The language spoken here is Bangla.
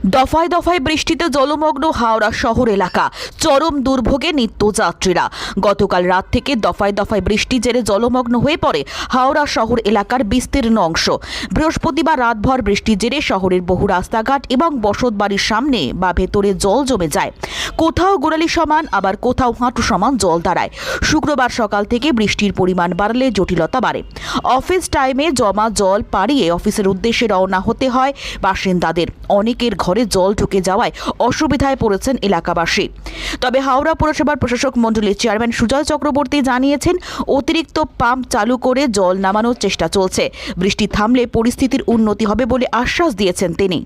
দফায় দফায় বৃষ্টিতে জলমগ্ন হাওড়া শহর এলাকা, চরম দুর্ভোগে নিত্যযাত্রীরা। গতকাল রাত থেকে দফায় দফায় বৃষ্টি জেরে জলমগ্ন হয়ে পড়ে হাওড়া শহর এলাকার বিস্তীর্ণ অংশ। বৃহস্পতিবার রাতভর বৃষ্টির জেরে শহরের বহু রাস্তাঘাট এবং বসতবাড়ির সামনে বা ভেতরে জল জমে যায়। কোথাও গোড়ালি সমান, আবার কোথাও হাঁটু সমান জল দাঁড়ায়। শুক্রবার সকাল থেকে বৃষ্টির পরিমাণ বাড়লে জটিলতা বাড়ে। অফিস টাইমে জমা জল পাড়িয়ে অফিসের উদ্দেশ্যে রওনা হতে হয় বাসিন্দাদের। অনেকের ঘরে জল ঢুকে যাওয়ায় অসুবিধায় পড়েছেন এলাকাবাসী। তবে হাওড়া পুরসভার প্রশাসক মণ্ডলীর চেয়ারম্যান সুজয় চক্রবর্তী জানিয়েছেন, অতিরিক্ত পাম্প চালু করে জল নামানোর চেষ্টা চলছে। বৃষ্টি থামলে পরিস্থিতির উন্নতি হবে বলে আশ্বাস দিয়েছেন তিনি।